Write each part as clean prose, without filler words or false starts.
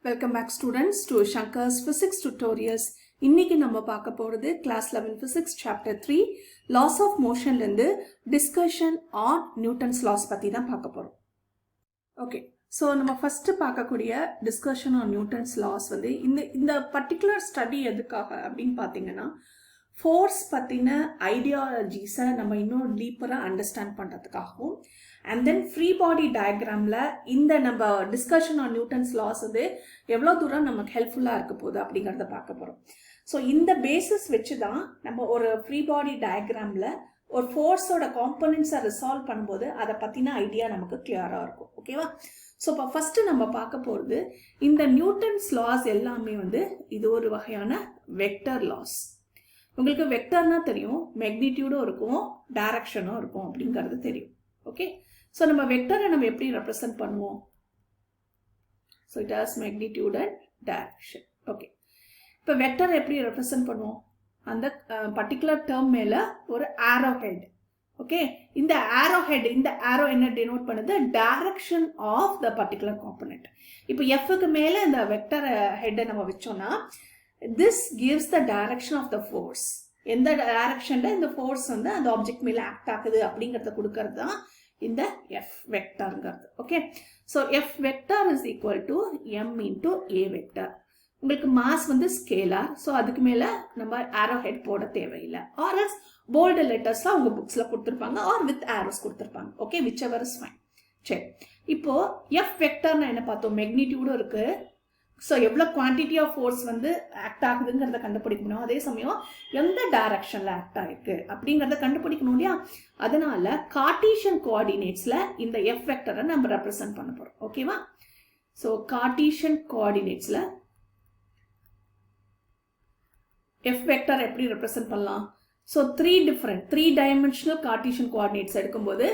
Welcome back students to Shankar's Physics Tutorials. இன்னைக்கு நம்ம பார்க்க போறது class 11 Physics Chapter 3 Laws of Motion லந்து Discussion on Newton's Laws பத்தி தான் பார்க்க போறோம். Okay, so நம்ம first பார்க்கக்கூடிய Discussion on Newton's Laws வந்து இந்த particular study எதுக்காக அப்படின்னு பார்த்தீங்கன்னா force பத்தின ideologies-ஐ நம்ம இன்னும் டீப்பரா அண்டர்ஸ்டாண்ட் பண்றதுக்காகவும் and then free body diagramல இந்த நம்ம discussion on Newton's laws வந்து எவ்வளவு தூரம் நமக்கு ஹெல்ப்ஃபுல்லா இருக்க போகுது அப்படிங்கறத பார்க்க போறோம். சோ இந்த பேசிஸ் வச்சு தான் நம்ம ஒரு free body diagramல ஒரு ஃபோர்ஸோட காம்போனன்ட்ஸை ரிசால்வ் பண்ணும்போது அதை பத்தின ஐடியா நமக்கு கிளியரா இருக்கும். ஓகேவா? சோ இப்போ ஃபர்ஸ்ட் நம்ம பார்க்க போறது இந்த நியூட்டன்ஸ் லாஸ் எல்லாமே வந்து இது ஒரு வகையான வெக்டர் லாஸ். உங்களுக்கு வெக்டர்னா தெரியும், மேக்னிடியூடும் இருக்கும், டைரக்ஷனும் இருக்கும் அப்படிங்கிறது தெரியும். ஓகே, ஸோ நம்ம வெக்டரை நம்ம எப்படி ரெப்ரசென்ட் பண்ணுவோம்? So it has magnitude and direction. Okay, இப்போ வெக்டரை எப்படி ரெப்ரசென்ட் பண்ணுவோம்? அந்த பர்டிகுலர் டேர்ம் மேல ஒரு ஆரோ ஹெட். ஓகே, இந்த ஆரோ ஹெட், இந்த ஆரோ என்ன டினோட் பண்ணுது? Direction of the particular component. இப்போ எஃப்க்கு மேல இந்த வெக்டர் ஹெட்டை நம்ம வச்சோம்னா this gives the direction of the force. எந்த டைரக்ஷன்ல இந்த ஃபோர்ஸ் வந்து அந்த ஆப்ஜெக்ட் மேல ஆக்ட் ஆகுது அப்படிங்கறத கொடுக்கிறது தான் இந்த F வெக்டர்ங்கிறது. Okay, so F vector is equal to m into a vector. உங்களுக்கு மாஸ் வந்து ஸ்கேலார், ஸோ அதுக்கு மேல நம்ம ஆரோ ஹெட் போட தேவையில்லை. ஆர் எஸ் போல்டு லெட்டர்ஸ்லாம் உங்க புக்ஸ்ல கொடுத்துருப்பாங்க, ஆர் வித் ஆரோஸ் கொடுத்துருப்பாங்க. Okay, which ever is fine. சரி, இப்போ F வெக்டர்னா என்ன பார்த்தோம்? மேக்னிடியூடும் இருக்கு. ஸோ எவ்வளோ குவான்டிட்டி ஆஃப் ஃபோர்ஸ் வந்து ஆக்ட் ஆகுதுங்கிறத கண்டுபிடிக்கணும். அதே சமயம் எந்த டைரக்ஷன்ல ஆக்ட் ஆயிருக்கு அப்படிங்கிறத கண்டுபிடிக்கணும் இல்லையா? அதனால கார்ட்டீசியன் கோஆர்டினேட்ஸ்ல இந்த எஃப் வெக்டரை நம்ம ரெப்ரசென்ட் பண்ண போறோம். ஓகேவா? ஸோ கார்ட்டீசியன் கோஆர்டினேட்ஸ்ல எஃப் வெக்டர் எப்படி ரெப்ரசென்ட் பண்ணலாம்? So three dimensional cartesian coordinates எடுக்கும்போது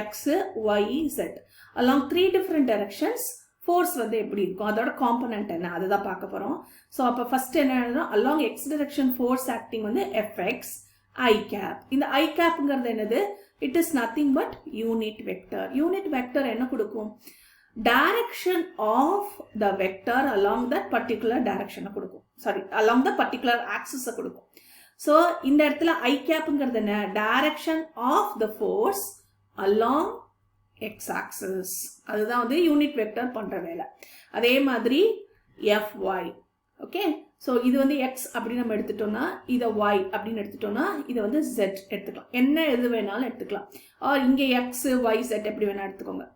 X, Y, Z along 3 different directions force வந்து எப்படி இருக்கும், அதோட காம்பனன்ட் என்ன, அதுதான் பார்க்க போறோம். ஸோ அப்போ ஃபர்ஸ்ட் என்ன, along X direction force acting வந்து எஃப்எக்ஸ் ஐ கேப். இந்த ஐ கேப்ங்கிறது என்னது? It is nothing but unit vector. Unit vector என்ன கொடுக்கும்? Direction of the vector along that particular டைரக்ஷனை கொடுக்கும். சாரி, அலாங் த பர்டிகுலர் ஆக்சிஸை கொடுக்கும். ஸோ இந்த இடத்துல ஐ கேப்ங்கிறது என்ன? Direction of the force along X axis. அதுதான் வந்து யூனிட் வெக்டர் பண்ற வேலை. அதே மாதிரி Fy. ஓகே, ஸோ இது வந்து எக்ஸ் அப்படின்னு நம்ம எடுத்துட்டோம்னா, இதை ஒய் அப்படின்னு எடுத்துட்டோம்னா, இதை வந்து ஜெட் எடுத்துக்கலாம். என்ன எது வேணாலும் எடுத்துக்கலாம். ஆர் இங்கே எக்ஸ், ஒய், ஜெட் எப்படி வேணா எடுத்துக்கோங்க.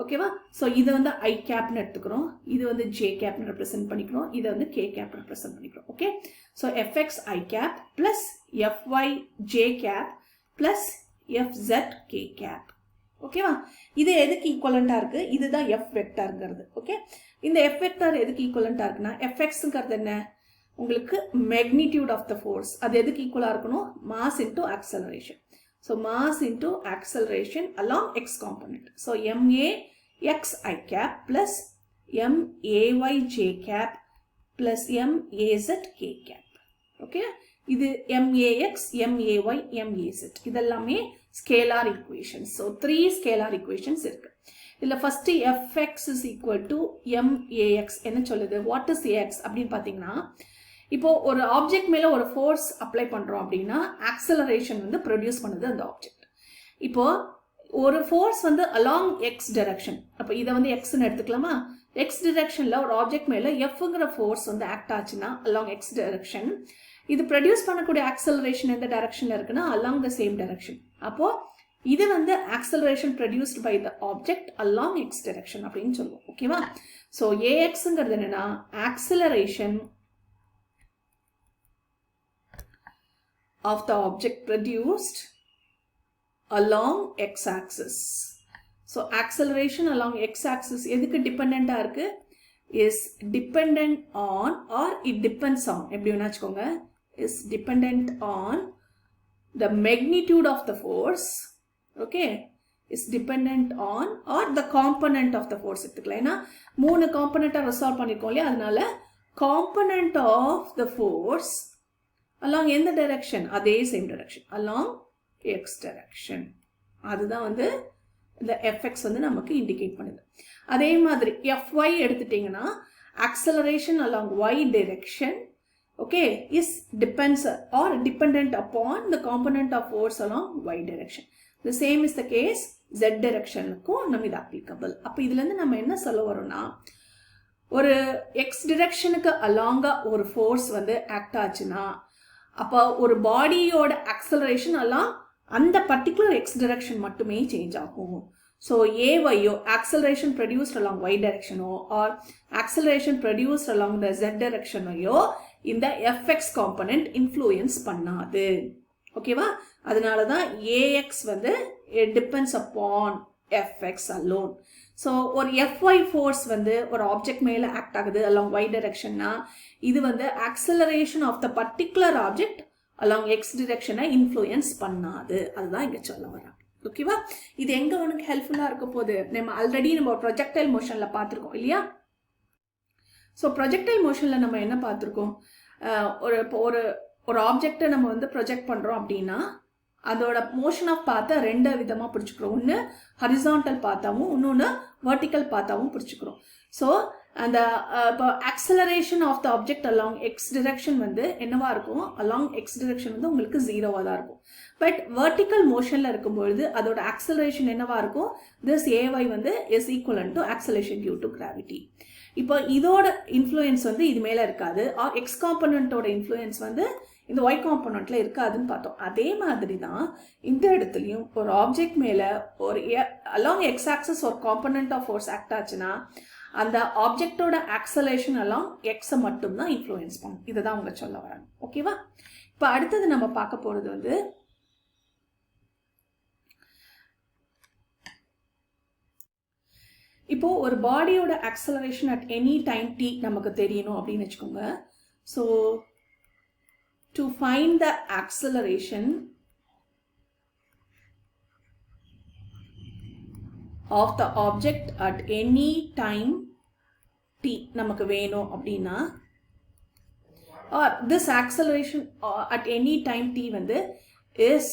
ஓகேவா? ஸோ இதை வந்து ஐ கேப்னு எடுத்துக்கிறோம், இது வந்து ஜே கேப்னு ரெப்ரசென்ட் பண்ணிக்கிறோம், இதை வந்து கே கேப் ரெப்ரசென்ட் பண்ணிக்கிறோம். Okay, so F X I cap plus F Y J cap plus F Z K cap. ஓகேவா? இது எதுக்கு ஈக்குவலண்டா இருக்கு? இதுதான் எஃப் வெக்டர்ங்கிறது. ஓகே, இந்த எஃப் வெக்டர் எதுக்கு ஈக்குவலண்டா இருக்குன்னா, எஃப்எக்ஸ்ங்கிறது என்ன? உங்களுக்கு மேக்னிடியூட் ஆஃப் த ஃபோர்ஸ். அது எதுக்கு ஈக்குவலா இருக்கணும்? Mass into acceleration. So mass into acceleration along X component. So M A X I cap plus M A Y J cap plus M A Z K cap. Okay, இது எம்ஏஎக்ஸ், எம்ஏஒய், எம்ஏசெட் இதெல்லாமே scalar equations. So 3 scalar equations இருக்கு. இதுல first fx is equal to max என்ன சொல்லுது? What is ax அப்படின்னு பாத்தீங்கன்னா, இப்போ ஒரு ஆப்ஜெக்ட் மேல ஒரு ஃபோர்ஸ் அப்ளை பண்றோம் அப்படின்னா ஆக்சலரேஷன் வந்து ப்ரொடியூஸ் பண்ணுது அந்த ஆப்ஜெக்ட். இப்போ ஒரு ஃபோர்ஸ் வந்து அலாங் எக்ஸ் டைரக்ஷன், அப்போ இதை வந்து எக்ஸ்ன்னு எடுத்துக்கலாமா? எக்ஸ் டைரக்ஷன்ல ஒரு ஆப்ஜெக்ட் மேல எஃப்ங்கிற ஃபோர்ஸ் வந்து ஆக்ட் ஆச்சுன்னா அலாங் எக்ஸ் டைரக்ஷன், இது ப்ரொடியூஸ் பண்ணக்கூடிய ஆக்சலரேஷன் எந்த டைரக்ஷன்ல இருக்குன்னா அலாங் த சேம் டைரக்ஷன். அப்போ இது வந்து acceleration produced by the object along x direction அப்படின்னு சொல்லுவோம். ஓகேவா? ஸோ ஏஎக்ஸ்ங்கிறது என்னன்னா acceleration of the object produced along X axis. So acceleration along X axis எதுக்கு டிபெண்டா இருக்கு? Is dependent on or it depends on, எப்படி வேணா வச்சுக்கோங்க, is dependent on the magnitude of the force. Okay, is dependent on or the component of the force. எடுத்துக்கலாம். ஏன்னா 3 காம்பனண்ட்டை resolve பண்ணிருக்கோம் இல்லையா? அதனால component of the force along எந்த direction? அதே same direction, along x direction. அதுதான் வந்து இந்த fx வந்து நமக்கு இண்டிகேட் பண்ணுது. அதே மாதிரி fy எடுத்துட்டீங்கன்னா acceleration along y direction, okay, is dependent upon the component of force along y direction. The same is the case z direction க்கும் நம்ம இது applicable. அப்ப இதுல இருந்து நம்ம என்ன சொல்ல வரோம்னா, ஒரு x directionக்கு அலாங்கா ஒரு ஃபோர்ஸ் வந்து ஆக்ட் ஆச்சுன்னா, அப்ப ஒரு பாடியோட acceleration எல்லாம் அந்த பர்டிகுலர் x direction மட்டுமே சேஞ்ச் ஆகும். So AYO, acceleration produced along y direction or acceleration produced along the z direction இந்த fx component influence பண்ணாது. ஓகேவா? அதனால தான் AX வந்து it depends upon fx alone. So ஒரு fy force வந்து ஒரு ஆப்ஜெக்ட் மேல ஆக்ட் ஆகுது along y directionனா, இது வந்து acceleration of the particular object along x direction influence பண்ணாது. அதுதான் இங்க சொல்ல வரேன். ஓகேவா? இது எங்க உனக்கு ஹெல்ப்ஃபுல்லா இருக்க போகுது? நம்ம ஆல்ரெடி நம்ம ப்ரொஜெக்டைல் மோஷன்ல பார்த்திருக்கோம் இல்லையா? ஸோ ப்ரொஜெக்டைல் மோஷன்ல நம்ம என்ன பார்த்திருக்கோம்? ஒரு ஆப்ஜெக்டை நம்ம வந்து ப்ரொஜெக்ட் பண்றோம் அப்படின்னா அதோட மோஷன் ஆஃப் பாத்தை ரெண்டு விதமா பிடிச்சுக்கிறோம். ஒன்று ஹரிசான்டல் பாத்தாவும் இன்னொன்று வெர்டிக்கல் பாத்தாவும் பிடிச்சுக்கிறோம். ஸோ அந்த இப்போ acceleration of the object along X direction வந்து என்னவா இருக்கும்? அலாங் எக்ஸ் டிரெக்ஷன் வந்து உங்களுக்கு 0வா தான் இருக்கும். பட் வெர்டிக்கல் மோஷன்ல இருக்கும்பொழுது அதோட ஆக்சலரேஷன் என்னவா இருக்கும்? திஸ் ஏஒய் வந்து is equivalent to acceleration due to gravity. இப்போ இதோட இன்ஃப்ளூயன்ஸ் வந்து இது மேல இருக்காது. ஆர் எக்ஸ் காம்பனண்டோட இன்ஃப்ளூயன்ஸ் வந்து இந்த ஒய் காம்பனண்ட்ல இருக்காதுன்னு பார்த்தோம். அதே மாதிரி தான் இந்த இடத்துலையும் ஒரு ஆப்ஜெக்ட் மேல ஒரு அலாங் எக்ஸ் ஆக்சஸ் ஒரு காம்பனண்ட் ஆஃப் ஃபோர்ஸ் ஆக்ட் ஆச்சுன்னா அந்த ஆப்ஜெக்டோட ஆக்சலேஷன் எல்லாம் எக்ஸை மட்டும்தான் இன்ஃப்ளூயன்ஸ் பண்ணும். இதை தான் அவங்க சொல்ல வராங்க. ஓகேவா? இப்போ அடுத்தது நம்ம பார்க்க போறது வந்து இப்போ ஒரு பாடியோட acceleration at any time t நமக்கு தெரியணும் அப்படின்னு வச்சுக்கோங்க. So to find the acceleration of the object at any time t நமக்கு வேணும் அப்படின்னா, or this acceleration at any time t வந்து is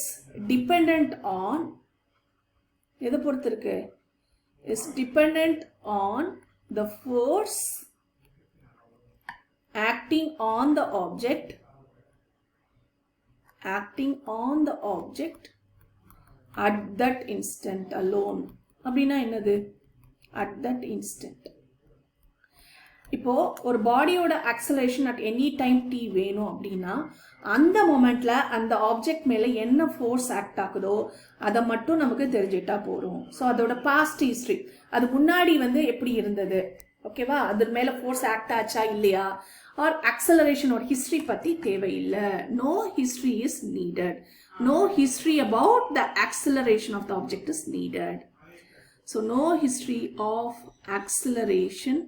dependent on எதை பொறுத்து இருக்கு? is dependent on the force acting on the object at that instant alone. அப்படின்னா என்னது? at that instant. இப்போ ஒரு பாடியோட acceleration at any time t வேணும் அப்படின்னா அந்த மொமெண்ட்ல அந்த ஆப்ஜெக்ட் மேல என்ன ஃபோர்ஸ் ஆக்ட் ஆகுதோ அதை மட்டும் நமக்கு தெரிஞ்சிட்டா போறோம். ஸோ அதோட பாஸ்ட் ஹிஸ்டரி, அது முன்னாடி வந்து எப்படி இருந்தது, ஓகேவா, அது மேல ஃபோர்ஸ் ஆக்ட் ஆச்சா இல்லையா, ஆர் ஆக்சலரேஷன் ஒரு ஹிஸ்டரி பத்தி தேவையில்லை. No history is needed. No history about the acceleration of the object is needed. So no history of acceleration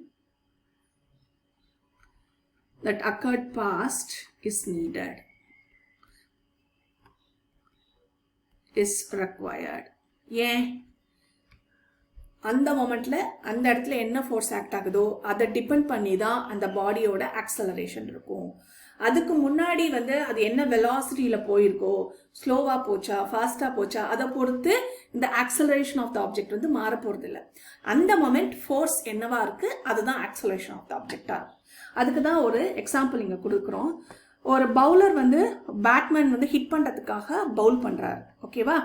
that occurred past is needed, is required. ஏன்? அந்த மொமெண்ட்ல அந்த இடத்துல என்ன ஃபோர்ஸ் ஆக்ட் ஆகுதோ அதை டிபெண்ட் பண்ணி தான் அந்த பாடியோட ஆக்சலரேஷன் இருக்கும். அதுக்கு முன்னாடி வந்து அது என்ன வெலாசிட்டியில போயிருக்கோ, ஸ்லோவா போச்சா ஃபாஸ்டா போச்சா, அதை பொறுத்து இந்த ஆக்சலரேஷன் ஆஃப் த ஆப்ஜெக்ட் வந்து மாற போறது இல்லை. அந்த மொமெண்ட் ஃபோர்ஸ் என்னவா இருக்கு அதுதான் ஆக்சலரேஷன் ஆஃப் த ஆப்ஜெக்டா இருக்கும். அதுக்கு தான் ஒரு எக்ஸாம்பிள் இங்க கொடுக்குறோம். ஒரு பவுலர் வந்து பேட்மேன் வந்து ஹிட் பண்றதுக்காக பவுல் பண்றாரு. ஓகேவா?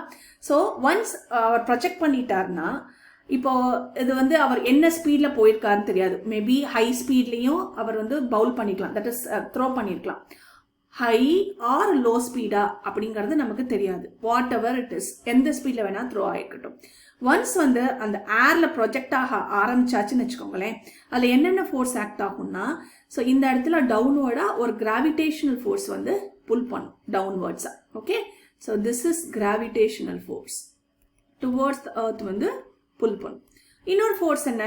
ஸோ ஒன்ஸ் அவர் ப்ரொஜெக்ட் பண்ணிட்டாருன்னா இப்போ இது வந்து அவர் என்ன ஸ்பீட்ல போயிருக்காருன்னு தெரியாது. மேபி ஹை ஸ்பீட்லயும் அவர் வந்து பவுல் பண்ணிக்கலாம், தட் இஸ் த்ரோ பண்ணிருக்கலாம். ஹை ஆர் லோ ஸ்பீடா அப்படிங்கிறது நமக்கு தெரியாது. வாட் எவர் இட் இஸ், எந்த ஸ்பீட்ல வேணா த்ரோ ஆகிக்கட்டும். ஒன்ஸ் வந்து அந்த ஏர்ல ப்ரொஜெக்ட் ஆக ஆரம்பிச்சாச்சுன்னு வச்சுக்கோங்களேன், அதுல என்னென்ன ஃபோர்ஸ் ஆக்ட் ஆகும்னா, ஸோ இந்த இடத்துல டவுன்வர்டா ஒரு கிராவிடேஷனல் ஃபோர்ஸ் வந்து புல் பண்ணும் டவுன்வர்ட்ஸா. Okay, so this is gravitational force towards the earth வந்து புல் பண்ணும். இன்னொரு ஃபோர்ஸ் என்ன?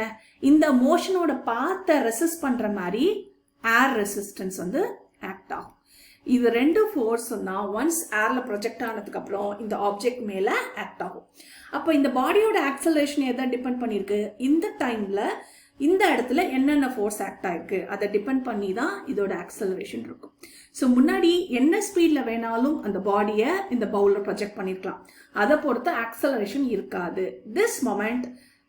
இந்த மோஷனோட பாத்தை ரெசிஸ்ட் பண்ற மாதிரி ஏர் ரெசிஸ்டன்ஸ் வந்து ஆக்ட் ஆகும். இது ரெண்டு ஃபோர்ஸ் தான் ஒன்ஸ் ஏர்ல ப்ரொஜெக்ட் ஆனதுக்கு அப்புறம் இந்த ஆப்ஜெக்ட் மேல ஆக்ட் ஆகும். அப்போ இந்த பாடியோட ஆக்சலரேஷன் எதை டிபெண்ட் பண்ணிருக்கு? இந்த டைம்ல இந்த இடத்துல என்னென்ன ஃபோர்ஸ் ஆக்ட் ஆயிருக்கு அதை டிபெண்ட் பண்ணி தான் இதோட ஆக்சலரேஷன் இருக்கும். ஸோ முன்னாடி என்ன ஸ்பீட்ல வேணாலும் அந்த பாடியை இந்த பவுல்ல ப்ரொஜெக்ட் பண்ணிருக்கலாம், அதை பொறுத்து ஆக்சலரேஷன் இருக்காது. திஸ் மொமெண்ட்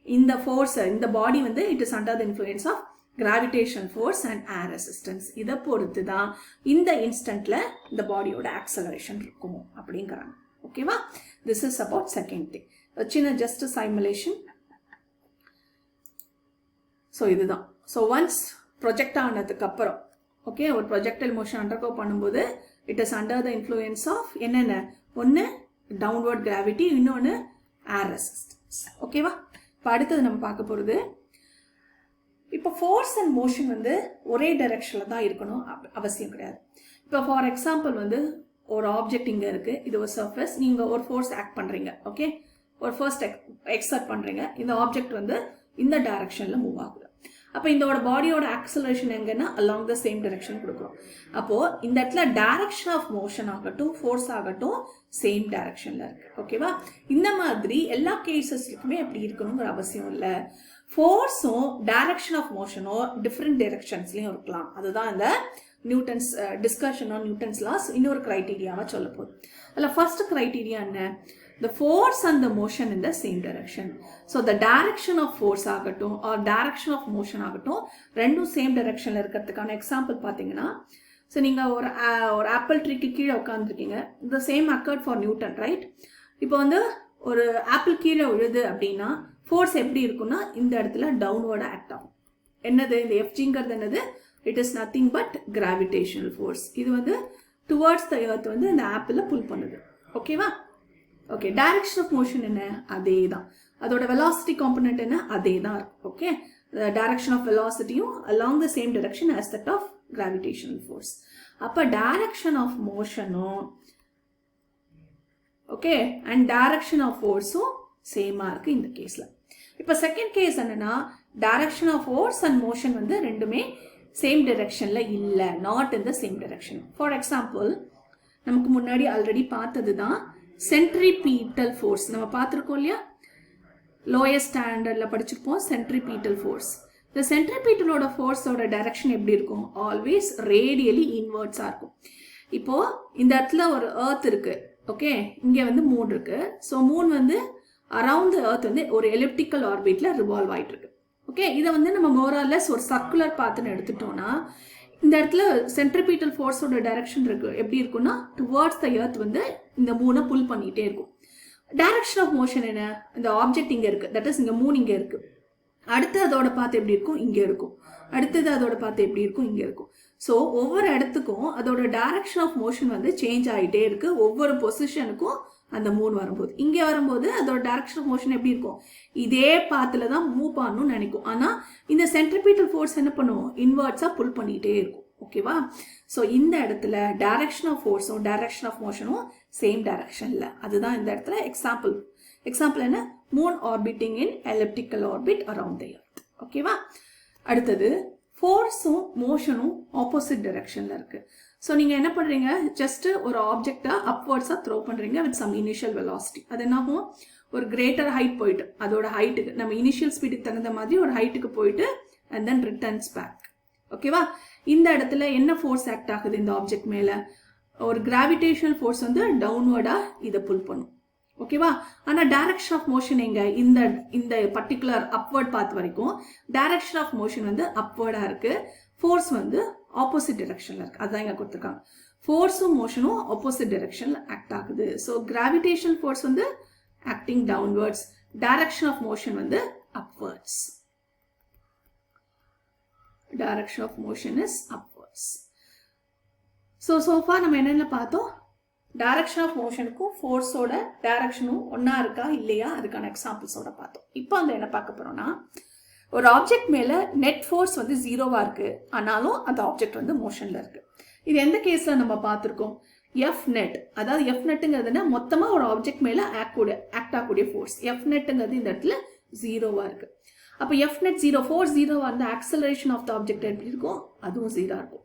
இந்த ஃபோர்ஸ், இந்த பாடி வந்து it is under the influence of gravitational force and air resistance. இதை பொறுத்து தான் இந்த இன்ஸ்டன்ட்ல இந்த பாடியோட ஆக்சலரேஷன் இருக்கும் அப்படிங்கிறாங்க. ஓகேவா? This is about second thing. சின்ன just simulation. ஸோ இதுதான். ஸோ ஒன்ஸ் ப்ரொஜெக்ட் ஆனதுக்கு அப்புறம் ஓகே ஒரு ப்ரொஜெக்டைல் மோஷன் அண்டர்கோ பண்ணும்போது it is under the influence of என்னென்ன ஒன்று டவுன்வர்ட் கிராவிட்டி, இன்னொன்று ஏர் ரெசிஸ்டன்ஸ். ஓகேவா? இப்போ அடுத்தது நம்ம பார்க்க போகிறது, இப்போ ஃபோர்ஸ் அண்ட் மோஷன் வந்து ஒரே டைரக்ஷனில் தான் இருக்கணும் அவசியம் கிடையாது. இப்போ ஃபார் எக்ஸாம்பிள் வந்து ஒரு ஆப்ஜெக்ட் இங்கே இருக்குது, இது ஒரு சர்ஃபேஸ், நீங்கள் ஒரு ஃபோர்ஸ் ஆக்ட் பண்ணுறீங்க. ஓகே, ஒரு ஃபர்ஸ்ட் எக்ஸர்ட் பண்ணுறீங்க, இந்த ஆப்ஜெக்ட் வந்து இந்த டைரக்ஷனில் மூவ் ஆகுது. அப்போ இதோட பாடியோட ஆக்சலரேஷன் எங்கன்னா அலாங் த சேம் டைரக்ஷன் கொடுக்குறோம். அப்போது இந்த இடத்துல டைரக்ஷன் ஆஃப் மோஷன் ஆகட்டும் ஃபோர்ஸ் ஆகட்டும் சேம் டைரக்ஷனில் இருக்குது. ஓகேவா? இந்த மாதிரி எல்லா கேசஸ்லுக்குமே அப்படி இருக்கணுங்கிற அவசியம் இல்லை. ஃபோர்ஸும் டைரக்ஷன் ஆஃப் மோஷனும் டிஃப்ரெண்ட் டைரக்ஷன்ஸ்லையும் இருக்கலாம். அதுதான் இந்த Newton's discussion on Newton's loss இன்னொரு கிரைட்டீரியாவை சொல்ல போகுது. அதில் ஃபர்ஸ்ட் கிரைட்டீரியா என்ன? The force and the motion in the same direction. So the direction of force ஆகட்டும் or direction of motion ஆகட்டும் ரெண்டும் சேம் டைரக்ஷனில் இருக்கிறதுக்கான எக்ஸாம்பிள் பார்த்தீங்கன்னா, ஸோ நீங்கள் ஒரு ஆப்பிள் ட்ரீக்கு கீழே உட்காந்துருக்கீங்க. இந்த same accord for Newton, right? இப்போ வந்து ஒரு ஆப்பிள் கீழே விழுது அப்படின்னா ஃபோர்ஸ் எப்படி இருக்குன்னா இந்த இடத்துல டவுன்வர்டாக ஆக்ட் ஆகும். என்னது இந்த எஃப்ஜிங்கிறது என்னது? It is nothing but gravitational force. இது வந்து டுவர்ட்ஸ் த எர்த் வந்து இந்த ஆப்பிளில் புல் பண்ணுது. ஓகேவா? ஓகே, டைரக்ஷன் ஆஃப் மோஷன் என்ன? அதே தான். அதோட வெலாசிட்டி காம்பனண்ட் என்ன? அதே தான் இருக்கும். ஓகே, டைரக்ஷன் ஆஃப் வெலாசிட்டியும் along the same direction as that of gravitational force. அப்போ டைரக்ஷன் ஆஃப் மோஷனும் ஓகே அண்ட் டைரக்ஷன் ஆஃப் ஃபோர்ஸும் சேமாக இருக்குது இந்த கேஸில். இப்போ செகண்ட் கேஸ் என்னன்னா, direction of force and motion வந்து ரெண்டுமே சேம் டைரக்ஷனில் இல்லை, not in the same direction. For example நமக்கு முன்னாடி ஆல்ரெடி பார்த்தது தான் சென்ட்ரிபீட்டல் ஃபோர்ஸ். நம்ம பார்த்துருக்கோம் இல்லையா? லோயர் ஸ்டாண்டர்டில் படிச்சிருப்போம் சென்ட்ரிபீட்டல் ஃபோர்ஸ். இந்த சென்ட்ரிபீட்டலோட ஃபோர்ஸோட டைரக்ஷன் எப்படி இருக்கும்? ஆல்வேஸ் ரேடியலி இன்வர்ட்ஸாக இருக்கும். இப்போது இந்த இடத்துல ஒரு எர்த் இருக்குது. ஓகே, இங்கே வந்து மூன் இருக்குது. ஸோ மூன் வந்து அரவுண்ட் த எர்த் வந்து ஒரு எலிப்டிக்கல் ஆர்பிட்டில் ரிவால்வ் ஆகிட்டு இருக்கு. ஓகே, இதை வந்து நம்ம மோரலெஸ் ஒரு சர்க்குலர் பாத்துன்னு எடுத்துட்டோம்னா இந்த இடத்துல சென்ட்ரிபீட்டல் ஃபோர்ஸோட டைரக்ஷன் இருக்கு எப்படி இருக்குன்னா டுவர்ட்ஸ் த எர்த் வந்து இந்த மூனை புல் பண்ணிட்டே இருக்கும். டைரக்ஷன் ஆஃப் மோஷன் என்ன? இந்த ஆப்ஜெக்ட் இங்கே இருக்கு, தட் இஸ் இங்கே மூன் இங்கே இருக்கு. அடுத்து அதோட பார்த்து எப்படி இருக்கும்? இங்கே இருக்கும். அடுத்தது அதோட பார்த்து எப்படி இருக்கும்? இங்கே இருக்கும். ஸோ ஒவ்வொரு இடத்துக்கும் அதோட டைரக்ஷன் ஆஃப் மோஷன் வந்து சேஞ்ச் ஆகிட்டே இருக்கு. ஒவ்வொரு பொசிஷனுக்கும் அந்த மூன் வரும்போது இங்கே வரும்போது அதோட டைரக்ஷன் ஆஃப் மோஷன் எப்படி இருக்கும்? இதே பாத்தில் தான் மூவ் பண்ணணும்னு நினைக்கும். ஆனால் இந்த சென்ட்ரிபீட்டல் ஃபோர்ஸ் என்ன பண்ணுவோம்? இன்வர்ட்ஸாக புல் பண்ணிகிட்டே இருக்கும். ஓகேவா? ஸோ இந்த இடத்துல டைரக்ஷன் ஆஃப் ஃபோர்ஸும் டைரக்ஷன் ஆஃப் மோஷனும் சேம் டைரக்ஷனில். அதுதான் இந்த இடத்துல எக்ஸாம்பிள் என்ன? Moon orbiting in elliptical orbit around the earth. ஓகேவா? அடுத்தது ஃபோர்ஸும் மோஷனும் ஆப்போசிட் டைரக்ஷனில் இருக்குது. ஸோ நீங்கள் என்ன பண்ணுறீங்க? ஜஸ்ட்டு ஒரு ஆப்ஜெக்டை அப்வர்ட்ஸாக த்ரோ பண்ணுறீங்க வித் சம் இனிஷியல் வெலாசிட்டி. அது என்னாகும்? ஒரு கிரேட்டர் ஹைட் போயிட்டு அதோட ஹைட்டுக்கு நம்ம இனிஷியல் ஸ்பீடுக்கு தகுந்த மாதிரி ஒரு ஹைட்டுக்கு போயிட்டு அண்ட் தென் ரிட்டர்ன்ஸ் பேக். ஓகேவா? இந்த இடத்துல என்ன ஃபோர்ஸ் ஆக்ட் ஆகுது இந்த ஆப்ஜெக்ட் மேலே? ஒரு கிராவிடேஷனல் ஃபோர்ஸ் வந்து டவுன்வர்டாக இதை புல் பண்ணும். ஓகேவா? ஆனால் டைரக்ஷன் ஆஃப் மோஷன் எங்க? இந்த பர்டிகுலர் அப்வர்ட் பாத் வரைக்கும் டைரக்ஷன் ஆஃப் மோஷன் வந்து அப்வர்டாக இருக்கு. ஃபோர்ஸ் வந்து ஆப்போசிட் டைரக்ஷனில் இருக்கு. அதுதான் இங்கே கொடுத்துருக்காங்க. ஃபோர்ஸும் மோஷனும் ஆப்போசிட் டைரக்ஷனில் ஆக்ட் ஆகுது. ஸோ கிராவிடேஷனல் ஃபோர்ஸ் வந்து acting downwards, direction of motion வந்து upwards. Direction of motion is upwards. So far நம்ம என்னென்ன பார்த்தோம்? டைரக்ஷன் ஆஃப் மோஷனுக்கும் ஃபோர்ஸோட டைரக்ஷனும் ஒன்றா இருக்கா இல்லையா அதுக்கான எக்ஸாம்பிள்ஸோட பார்த்தோம். இப்போ அந்த என்ன பார்க்க போகிறோம்னா, ஒரு ஆப்ஜெக்ட் மேலே நெட் ஃபோர்ஸ் வந்து 0வா இருக்குது, ஆனாலும் அந்த ஆப்ஜெக்ட் வந்து மோஷனில் இருக்குது. இது எந்த கேஸில் நம்ம பார்த்துருக்கோம்? F net. அதாவது எஃப் நெட்டுங்கிறதுனா மொத்தமாக ஒரு ஆப்ஜெக்ட் மேலே ஆக்ட் ஆகக்கூடிய ஃபோர்ஸ். எஃப் நெட்டுங்கிறது இந்த இடத்துல 0வா இருக்குது. அப்போ எஃப் நெட் 0, ஃபோர்ஸ் 0வா இருந்தால் ஆக்சலரேஷன் ஆஃப் த ஆப்ஜெக்ட் எப்படி இருக்கும்? அதுவும் 0 இருக்கும்.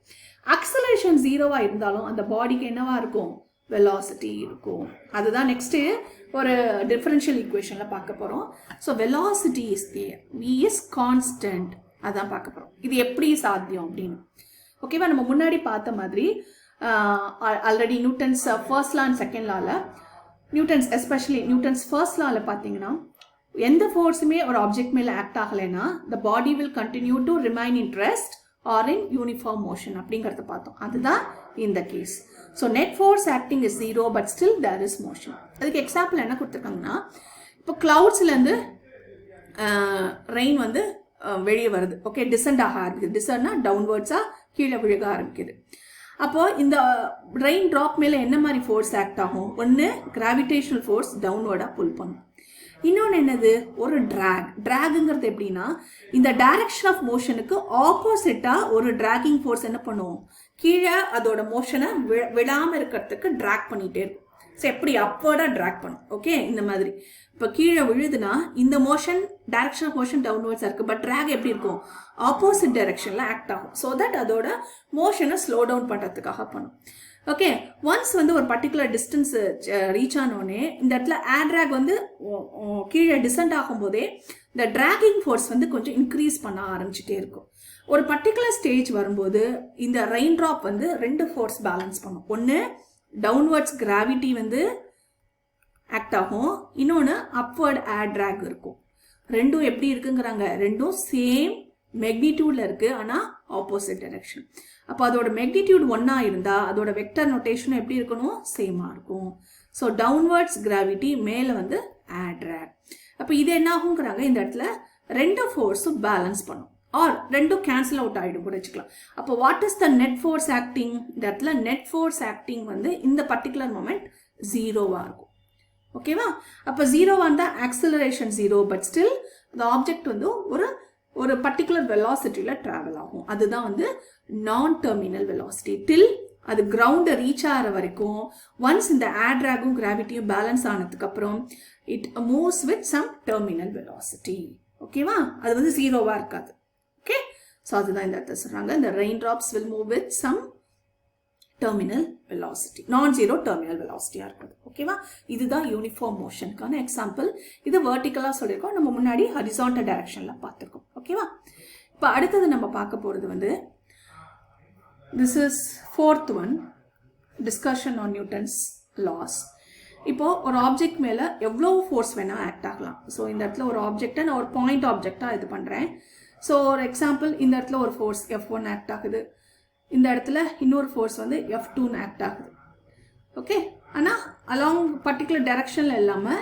ஆக்சலரேஷன் 0வா இருந்தாலும் அந்த பாடிக்கு என்னவா இருக்கும்? வெலாசிட்டி இருக்கும். அதுதான் நெக்ஸ்ட்டு ஒரு டிஃபரன்ஷியல் ஈக்குவேஷனில் பார்க்க போகிறோம். So velocity is there, v is constant. அதான் பார்க்க போகிறோம். இது எப்படி சாத்தியம் அப்படின்னு. ஓகேவா? நம்ம முன்னாடி பார்த்த மாதிரி already Newton's first law and second லாவில், நியூட்டன்ஸ் எஸ்பெஷலி நியூட்டன்ஸ் ஃபர்ஸ்ட் லாவில் பார்த்தீங்கன்னா எந்த ஃபோர்ஸுமே ஒரு ஆப்ஜெக்ட் மேலே ஆக்ட் ஆகலைன்னா the body will continue to remain in rest or in uniform motion அப்படிங்கிறத பார்த்தோம். அதுதான் இந்த case. So net force acting is 0 but still there is motion. அதுக்கு எக்ஸாம்பிள் என்ன கொடுத்துருக்காங்கன்னா, இப்போ கிளவுட்ஸ்லேருந்து ரெயின் வந்து வெளியே வருது. ஓகே, டிசென்ட் ஆக ஆரம்பிக்குது. டிசென்ட்னா டவுன்வர்ட்ஸாக கீழே விழுக ஆரம்பிக்குது. அப்போது இந்த ரெயின் ட்ராப் மேலே என்ன மாதிரி ஃபோர்ஸ் ஆக்ட் ஆகும்? ஒன்று கிராவிடேஷனல் ஃபோர்ஸ் டவுன்வர்டாக புல் பண்ணும். இன்னொன்று என்னது? ஒரு ட்ராகுங்கிறது எப்படின்னா, இந்த டைரக்ஷன் ஆஃப் மோஷனுக்கு ஆப்போசிட்டாக ஒரு ட்ராகிங் ஃபோர்ஸ் என்ன பண்ணுவோம்? கீழே அதோட மோஷனை விடாமல் இருக்கிறதுக்கு ட்ராக் பண்ணிகிட்டே இருக்கும். ஸோ எப்படி அப்வர்டாக ட்ராக் பண்ணும். ஓகே, இந்த மாதிரி இப்போ கீழே விழுதுன்னா இந்த மோஷன் டைரக்ஷன் ஆஃப் மோஷன் டவுன்வர்ட்ஸாக இருக்குது. பட் ட்ராக் எப்படி இருக்கும்? ஆப்போசிட் டைரக்ஷனில் ஆக்ட் ஆகும். ஸோ தட் அதோட மோஷனை ஸ்லோ டவுன் பண்ணுறதுக்காக பண்ணும். ஓகே, ஒன்ஸ் வந்து ஒரு பர்டிகுலர் டிஸ்டன்ஸ் ரீச் ஆனோடனே இந்த இடத்துல ஏர் ட்ராக் வந்து கீழே டிசென்ட் ஆகும்போதே இந்த ட்ராகிங் ஃபோர்ஸ் வந்து கொஞ்சம் இன்க்ரீஸ் பண்ண ஆரம்பிச்சுட்டே இருக்கும். ஒரு பர்டிகுலர் ஸ்டேஜ் வரும்போது இந்த ரெயின் ட்ராப் வந்து ரெண்டு ஃபோர்ஸ் பேலன்ஸ் பண்ணும். ஒன்று டவுன்வர்ட்ஸ் கிராவிட்டி வந்து ஆக்ட் ஆகும், இன்னொன்று அப்வர்ட் ஏர் ட்ராக் இருக்கும். ரெண்டும் எப்படி இருக்குங்கிறாங்க? ரெண்டும் சேம் மெக்னிடியூடில் இருக்குது, ஆனால் ஆப்போசிட் டைரக்ஷன். அப்போ அதோட மெக்னிடியூட் ஒன்றா இருந்தால் அதோட வெக்டர் நோட்டேஷனும் எப்படி இருக்கணும்? சேமாக இருக்கும். ஸோ டவுன்வர்ட்ஸ் கிராவிட்டி மேலே வந்து ஏர் ட்ராக். அப்போ இது என்ன ஆகுங்கிறாங்க? இந்த இடத்துல ரெண்டு ஃபோர்ஸும் பேலன்ஸ் பண்ணும், ஆர் ரெண்டும் கேன்சல் அவுட் ஆகிடும் கூட வச்சுக்கலாம். அப்போ what is the net force acting? இந்த இடத்துல நெட் ஃபோர்ஸ் ஆக்டிங் வந்து இந்த பர்டிகுலர் மொமெண்ட் 0வாக இருக்கும். ஓகேவா? அப்போ 0வாக இருந்தால் ஆக்சலரேஷன் 0, பட் ஸ்டில் அந்த ஆப்ஜெக்ட் வந்து ஒரு பர்டிகுலர் வெலாசிட்டியில் ட்ராவல் ஆகும். அதுதான் வந்து நான் டெர்மினல் வெலாசிட்டி. டில் அது கிரவுண்டை ரீச் ஆகிற வரைக்கும், ஒன்ஸ் இந்த ஏர் ட்ராகும் கிராவிட்டியும் பேலன்ஸ் ஆனதுக்கப்புறம் it moves with some terminal velocity. ஓகேவா? அது வந்து 0வாக இருக்காது. ஓகே, ஸோ அதுதான் இந்த இடத்துல சொல்கிறாங்க. இந்த rain drops will move with some terminal velocity, non zero terminal வெலாசிட்டியாக இருக்குது. ஓகேவா? இதுதான் யூனிஃபார்ம் மோஷனுக்கான எக்ஸாம்பிள். இது வெர்டிக்கலாக சொல்லியிருக்கோம், நம்ம முன்னாடி ஹரிசாண்டல் டைரக்ஷனில் பார்த்துருக்கோம். ஓகேவா? இப்போ அடுத்தது நம்ம பார்க்க போகிறது வந்து this is 4th one, discussion on Newton's loss. இப்போது ஒரு ஆப்ஜெக்ட் மேலே எவ்வளோ ஃபோர்ஸ் வேணால் ஆக்ட் ஆகலாம். ஸோ இந்த இடத்துல ஒரு ஆப்ஜெக்டை நான் ஒரு பாயிண்ட் ஆப்ஜெக்டாக இது பண்ணுறேன். ஸோ ஒரு எக்ஸாம்பிள், இந்த இடத்துல ஒரு ஃபோர்ஸ் F1 ஆக்ட் ஆகுது, இந்த இடத்துல இன்னொரு ஃபோர்ஸ் வந்து F2 ஆக்ட் ஆகுது. ஓகே, ஆனால் அலாங் பர்டிகுலர் டைரக்ஷனில் இல்லாமல்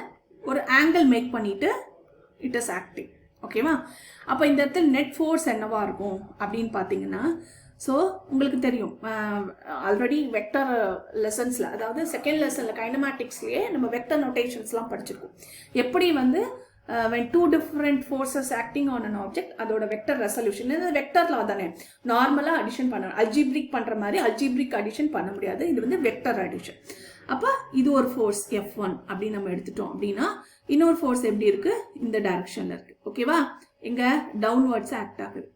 ஒரு ஆங்கிள் மேக் பண்ணிவிட்டு இட் இஸ் ஆக்டிங். ஓகேவா? அப்போ இந்த இடத்துல நெட் ஃபோர்ஸ் என்னவாக இருக்கும் அப்படின்னு பார்த்தீங்கன்னா, ஸோ உங்களுக்கு தெரியும் ஆல்ரெடி வெக்டர் லெசன்ஸில், அதாவது செகண்ட் லெசனில் கைனமேட்டிக்ஸ்லேயே நம்ம வெக்டர் நோட்டேஷன்ஸ்லாம் படிச்சிருக்கோம். எப்படி வந்து when two different forces acting on an object, அதோட வெக்டர் ரெசல்யூஷன், இது வெக்டர் லா தானே. நார்மலாக அடிஷன் பண்ண அல்ஜிப்ரிக் பண்ணுற மாதிரி அல்ஜிப்ரிக் அடிஷன் பண்ண முடியாது, இது வந்து வெக்டர் அடிஷன். அப்போ இது ஒரு ஃபோர்ஸ் F1 அப்படின்னு நம்ம எடுத்துட்டோம் அப்படின்னா, இன்னொரு ஃபோர்ஸ் எப்படி இருக்குது? இந்த டைரக்ஷனில் இருக்குது. ஓகேவா? எங்கே? டவுன்வர்ட்ஸ் ஆக்ட் ஆகுது.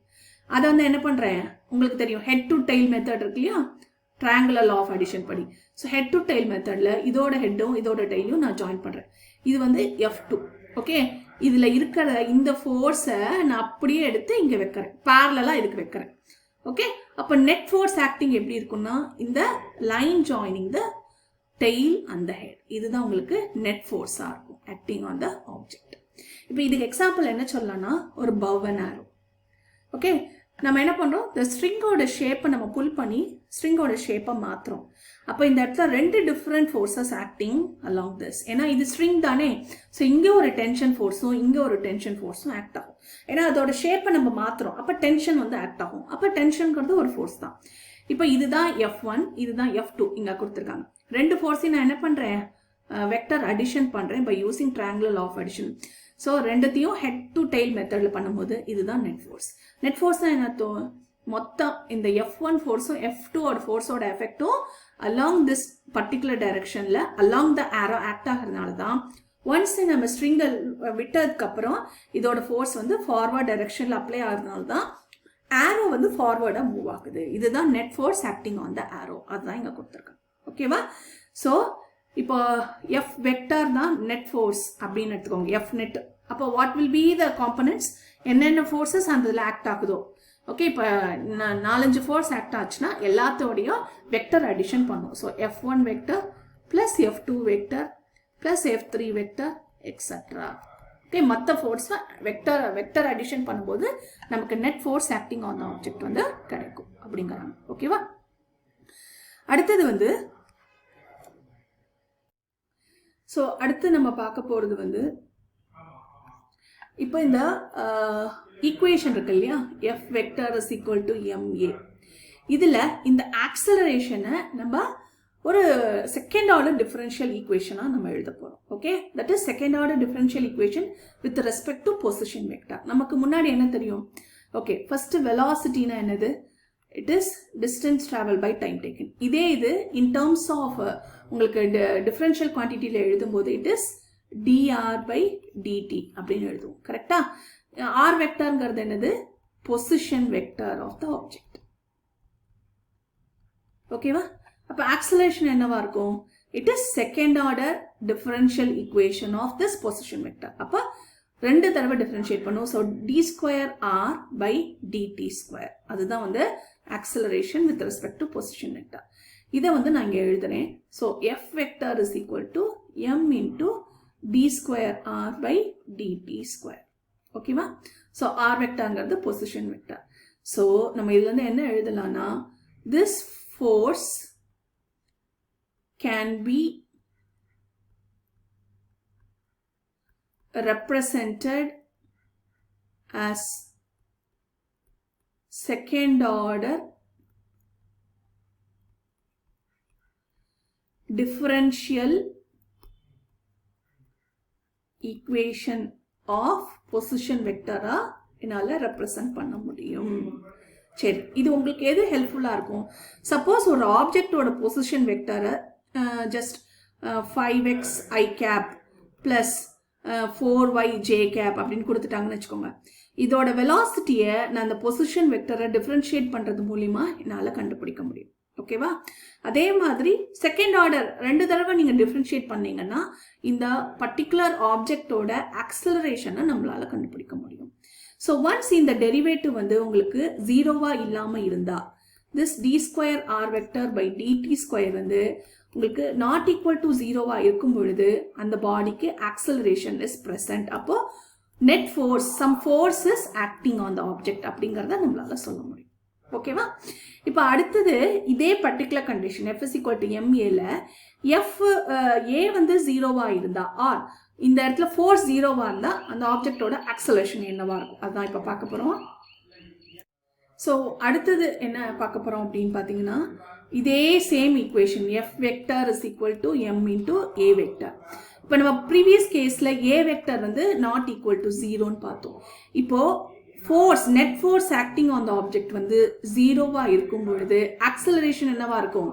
அதை வந்து என்ன பண்ணுறேன்? உங்களுக்கு தெரியும் ஹெட் டு டெயில் மெத்தட் இருக்கு இல்லையா, ட்ரையாங்குலர் லா ஆஃப் அடிஷன் படி. ஸோ ஹெட் டு டெயில் மெத்தடில் இதோட ஹெட்டும் இதோட டெய்லும் நான் ஜாயின் பண்ணுறேன். இது வந்து F2. ஓகே, இதில் இருக்கிற இந்த ஃபோர்ஸை நான் அப்படியே எடுத்து இங்கே வைக்கிறேன், பேரலாக இதுக்கு வைக்கிறேன். ஓகே, அப்போ நெட் ஃபோர்ஸ் ஆக்டிங் எப்படி இருக்குன்னா, இந்த line joining the tail and the head, இதுதான் உங்களுக்கு நெட் ஃபோர்ஸாக இருக்கும் ஆக்டிங் ஆன் த ஆப்ஜெக்ட். இப்போ இதுக்கு எக்ஸாம்பிள் என்ன சொல்லலாம்னா, ஒரு பவ் அண்ட் ஆரோ. ஓகே, நம்ம என்ன பண்ணுறோம்? இந்த ஸ்ட்ரிங்கோட ஷேப்பை நம்ம புல் பண்ணி ஸ்ட்ரிங்கோட ஷேப்பை மாற்றுறோம். அப்போ இந்த இடத்துல ரெண்டு different forces acting along this. ஏன்னா இது ஸ்ட்ரிங் தானே, ஸோ இங்கே ஒரு டென்ஷன் ஃபோர்ஸும் இங்கே ஒரு டென்ஷன் ஃபோர்ஸும் ஆக்ட் ஆகும். ஏன்னா அதோட ஷேப்பை நம்ம மாற்றுறோம், அப்போ டென்ஷன் வந்து ஆக்ட் ஆகும். அப்போ டென்ஷனுங்கிறது ஒரு ஃபோர்ஸ் தான். இப்போ இதுதான் F1, இதுதான் F2 இங்கே கொடுத்துருக்காங்க. ரெண்டு ஃபோர்ஸையும் நான் என்ன பண்ணுறேன்? வெக்டர் அடிஷன் பண்ணுறேன் by using triangular law of addition. So ரெண்டுத்தையும் ஹெட் டு டெயில் மெத்தடில் பண்ணும்போது இதுதான் நெட் ஃபோர்ஸ். நெட் ஃபோர்ஸ் தான் என்ன? மொத்தம் இந்த F1 ஃபோர்ஸும் F2 ஃபோர்ஸோட எஃபெக்டும் அலாங் திஸ் பர்டிகுலர் டைரக்ஷனில் அலாங் த ஆரோ ஆக்ட் ஆகிறதுனால தான் ஒன்ஸ் நம்ம ஸ்ட்ரிங்கை விட்டதுக்கப்புறம் இதோட ஃபோர்ஸ் வந்து ஃபார்வர்ட் டைரக்ஷனில் அப்ளை ஆகிறதுனால தான் ஆரோ வந்து ஃபார்வர்டாக மூவ் ஆகுது. இதுதான் net force acting on the arrow. அதுதான் இங்கே கொடுத்துருக்காங்க. ஓகேவா? ஸோ இப்போ F வெக்டர் தான் நெட் ஃபோர்ஸ் அப்படின்னு எடுத்துக்கோங்க, F நெட். அப்போ what will be the components? என்னென்ன ஃபோர்ஸஸ் அந்த இதில் ஆக்ட் ஆகுதோ. ஓகே, இப்போ 4-5 ஃபோர்ஸ் ஆக்ட் ஆச்சுன்னா எல்லாத்தோடையும் வெக்டர் அடிஷன் பண்ணும். So F1 vector plus F2 vector plus F3 vector extra. Okay, மற்ற ஃபோர்ஸை வெக்டர் அடிஷன் பண்ணும்போது நமக்கு net force acting on the object வந்து கிடைக்கும் அப்படிங்கிறாங்க. ஓகேவா? அடுத்தது வந்து ஸோ அடுத்து நம்ம பார்க்க போகிறது வந்து இப்போ இந்த ஈக்குவேஷன் இருக்கு இல்லையா, F vector is equal to MA. இதில் இந்த ஆக்சலரேஷனை நம்ம ஒரு செகண்ட் ஆர்டர் டிஃபரன்ஷியல் ஈக்குவேஷனாக நம்ம எழுத போகிறோம். Okay, that is second order differential equation with respect to position vector. நமக்கு முன்னாடி என்ன தெரியும்? ஓகே, ஃபர்ஸ்ட் வெலாசிட்டினா என்னது? It is distance travel by time taken. இதே இது இன் டேர்ம்ஸ் ஆஃப் உங்களுக்கு டிஃபரன்ஷியல் குவான்டிட்டியில் எழுதும்போது it is dr by dt அப்படின்னு எழுதுவோம். கரெக்டா? ஆர் வெக்டர்ங்கிறது என்னது? Position vector of the object. ஓகேவா? அப்போ ஆக்சலரேஷன் என்னவா இருக்கும்? It is second order differential equation of this position vector. அப்போ ரெண்டு தடவை டிஃபரன்ஷியேட் பண்ணுவோம். So D square R by DD square, அதுதான் வந்து acceleration with respect to position vector. இதை வந்து நான் இங்கே எழுதுறேன். So F vector is equal to M into d square r by dt square. ஓகேவா? ஸோ ஆர் வெக்டர்ங்கிறது பொசிஷன் வெக்டர். ஸோ நம்ம இதுல இருந்து என்ன எழுதலாம்னா, this force can be represented as second order differential equation of position vector என்னால represent பண்ண முடியும். சரி, இது உங்களுக்கு எது ஹெல்ப்ஃபுல்லா இருக்கும்? சப்போஸ் ஒரு ஆப்ஜெக்டோட பொசிஷன் வெக்டரை just 5x i cap plus 4y j cap அப்படின்னு கொடுத்துட்டாங்கன்னு வச்சுக்கோங்க. இதோட வெலாசிட்டியை நான் அந்த பொசிஷன் வெக்டரை டிஃபரன்ஷியேட் பண்றது மூலியமா என்னால கண்டுபிடிக்க முடியும். ஓகேவா? அதே மாதிரி செகண்ட் ஆர்டர் ரெண்டு தடவை நீங்க டிஃபரன்ஷியேட் பண்ணீங்கன்னா இந்த பர்டிகுலர் ஆப்ஜெக்டோட ஆக்சலரேஷனை நம்மளால கண்டுபிடிக்க முடியும். ஸோ ஒன்ஸ் இந்த டெரிவேட்டிவ் வந்து உங்களுக்கு ஜீரோவா இல்லாம இருந்தா, this d square r vector by DD square வந்து உங்களுக்கு நாட் ஈக்குவல் டு ஜீரோவா இருக்கும் பொழுது அந்த பாடிக்கு ஆக்சலரேஷன் இஸ் பிரசன்ட். அப்போ net force, sum force is acting on the object அப்படிங்கிறத நம்மளால சொல்ல முடியும். ஓகேவா? இப்போ அடுத்தது இதே particular condition F is equal to எம்ஏல எஃப் ஏ வந்து ஜீரோவா இருந்தா ஆர் இந்த இடத்துல ஃபோர்ஸ் ஜீரோவா இருந்தா அந்த ஆப்ஜெக்டோட ஆக்சலரேஷன் என்னவா இருக்கும் அதுதான் இப்போ பார்க்க போறோம். ஸோ அடுத்தது என்ன பார்க்க போறோம் அப்படின்னு பார்த்தீங்கன்னா, இதே same equation F vector is equal to M into a vector. இப்போ நம்ம ப்ரீவியஸ் கேஸ்ல ஏ வெக்டர் வந்து நாட் ஈக்குவல் டு ஜீரோன்னு பார்த்தோம். இப்போ force, net force acting on the object வந்து ஜீரோவா இருக்கும் பொழுது ஆக்சலரேஷன் என்னவா இருக்கும்?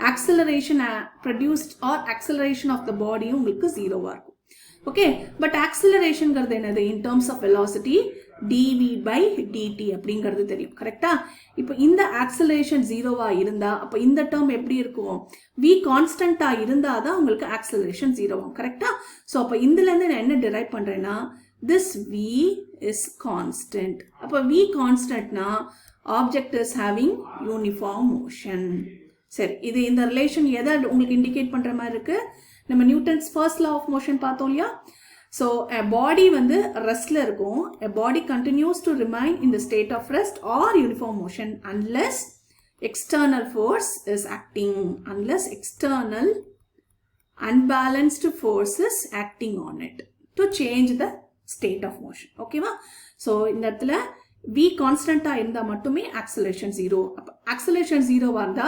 Acceleration produced or acceleration of the பாடியும் உங்களுக்கு ஜீரோவா இருக்கும். ஓகே, பட் ஆக்சலரேஷன்ங்கிறது என்னது? In terms of velocity dv by dt அப்படிங்கிறது தெரியும். கரெக்டா? இப்போ இந்த ஆக்சலரேஷன் ஜீரோவா இருந்தா அப்போ இந்த டேர்ம் எப்படி இருக்கும்? v கான்ஸ்டன்டா இருந்தா தான் உங்களுக்கு ஆக்சலரேஷன் ஜீரோவாகும். கரெக்டா? ஸோ அப்போ இதுல இருந்து நான் என்ன டிரைவ் பண்றேன்னா, this v is constant. அப்போ v கான்ஸ்டன்ட்னா object is having uniform motion. சரி, இது இந்த ரிலேஷன் எதை உங்களுக்கு இண்டிகேட் பண்ற மாதிரி இருக்கு? நம்ம Newton's first law of motion பார்த்தோம் இல்லையா? ஸோ a body வந்து ரெஸ்ட்ல இருக்கும். a body continues to remain in the state of rest or uniform motion unless external force is acting, unless external unbalanced force is acting on it to change the state of motion. ஓகேவா? So இந்த இடத்துல v கான்ஸ்டன்டா இருந்தா மட்டுமே acceleration zero. Acceleration ஜீரோவா இருந்தா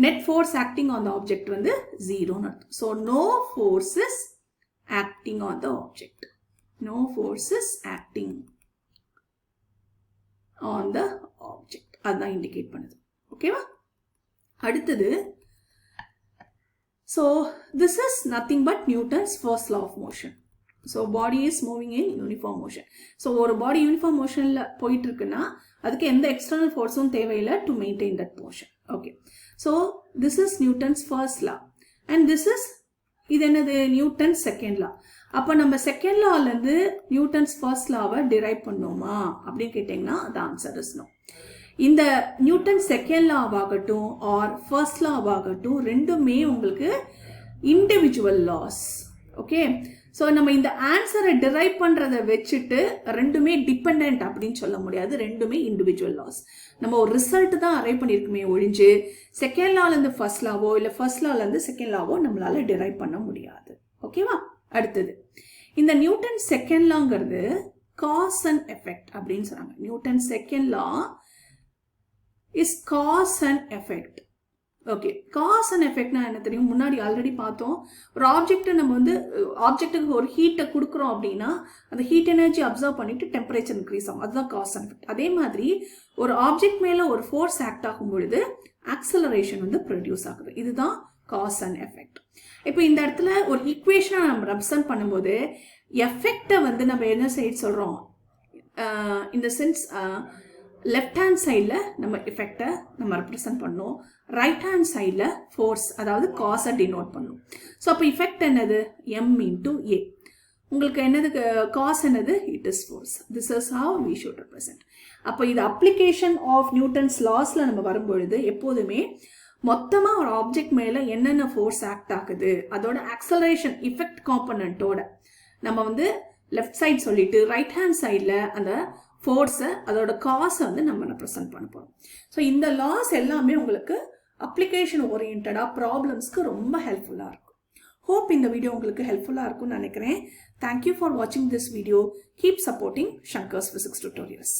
net force acting on the object வந்து ஜீரோன்னு அர்த்தம். So no force is acting on the object. No force is acting on the object. அதான் இண்டிகேட் பண்ணுது. ஓகேவா? அடுத்தது, so this is nothing but Newton's first law of motion. So body is moving in uniform motion. So ஒரு body uniform motionல போயிட்டு இருக்குன்னா அதுக்கு எந்த external forceம் தேவையில்லை to maintain that motion. Okay. So this is Newton's first law and this is இது என்னது? Newton second லா. அப்போ நம்ம செகண்ட் லால இருந்து நியூட்டன்ஸ் ஃபர்ஸ்ட் லாவை டிரைவ் பண்ணோமா அப்படின்னு கேட்டீங்கன்னா the answer is no. இந்த நியூட்டன் செகண்ட் லாவாகட்டும் ஆர் ஃபர்ஸ்ட் லாவாகட்டும் ரெண்டுமே உங்களுக்கு இண்டிவிஜுவல் லாஸ். ஓகே, ஸோ நம்ம இந்த ஆன்சரை டிரைவ் பண்ணுறதை வச்சுட்டு ரெண்டுமே டிபெண்ட் அப்படின்னு சொல்ல முடியாது, ரெண்டுமே இண்டிவிஜுவல் லாஸ். நம்ம ஒரு ரிசல்ட் தான் அரைவ் பண்ணியிருக்குமே ஒழிஞ்சு செகண்ட் லாலேருந்து ஃபர்ஸ்ட் லாவோ இல்லை ஃபர்ஸ்ட் லாலேருந்து செகண்ட் லாவோ நம்மளால டிரைவ் பண்ண முடியாது. ஓகேவா? அடுத்தது இந்த நியூட்டன் செகண்ட் லாங்கிறது காஸ் அண்ட் எஃபெக்ட் அப்படின்னு சொன்னாங்க. Newton second law is cause and effect. Okay, cause and எஃபெக்ட்னா என்ன தெரியும்? முன்னாடி ஆல்ரெடி பார்த்தோம். ஒரு ஆப்ஜெக்டை நம்ம வந்து ஆப்ஜெக்ட்டுக்கு ஒரு ஹீட்டை கொடுக்குறோம் அப்படின்னா அந்த ஹீட் எனர்ஜி அப்சர்வ் பண்ணிட்டு டெம்பரேச்சர் இன்க்ரீஸ் ஆகும். அதுதான் காஸ் அண்ட் எஃபெக்ட். அதே மாதிரி ஒரு ஆப்ஜெக்ட் மேல ஒரு ஃபோர்ஸ் ஆக்ட் ஆகும் பொழுது ஆக்சலரேஷன் வந்து ப்ரொடியூஸ் ஆகுது. இதுதான் காஸ் அண்ட் எஃபெக்ட். இப்போ இந்த இடத்துல ஒரு ஈக்குவேஷனை நம்ம ரெப்ரசன்ட் பண்ணும்போது எஃபெக்டை வந்து நம்ம என்ன சைடு சொல்றோம்? இந்த சென்ஸ் லெஃப்ட் ஹேண்ட் சைடில் நம்ம எஃபெக்டை நம்ம ரெப்ரசன்ட் பண்ணோம், ரைட் ஹேண்ட் சைடில் ஃபோர்ஸ் அதாவது காஸை டினோட் பண்ணும். ஸோ அப்போ எஃபெக்ட் என்னது? M into a. உங்களுக்கு என்னது காஸ் என்னது? It is force. This is how we should represent. அப்போ இது அப்ளிகேஷன் ஆஃப் நியூட்டன்ஸ் லாஸ்ல நம்ம வரும்பொழுது எப்போதுமே மொத்தமாக ஒரு ஆப்ஜெக்ட் மேலே என்னென்ன ஃபோர்ஸ் ஆக்ட் ஆகுது அதோட ஆக்சலரேஷன் இஃபெக்ட் காம்பனண்ட்டோட நம்ம வந்து லெஃப்ட் சைட் சொல்லிட்டு ரைட் ஹேண்ட் சைடில் அந்த ஃபோர்ஸை அதோட காசை வந்து நம்ம ரெப்ரசன்ட் பண்ண போகிறோம். ஸோ இந்த லாஸ் எல்லாமே உங்களுக்கு அப்ளிகேஷன் ஓரியன்டாக ப்ராப்ளம்ஸ்க்கு ரொம்ப ஹெல்ப்ஃபுல்லாக இருக்கும். ஹோப் இந்த வீடியோ உங்களுக்கு ஹெல்ப்ஃபுல்லாக இருக்கும்னு நினைக்கிறேன். தேங்க்யூ ஃபார் வாட்சிங் this video. Keep supporting Shankar's physics tutorials.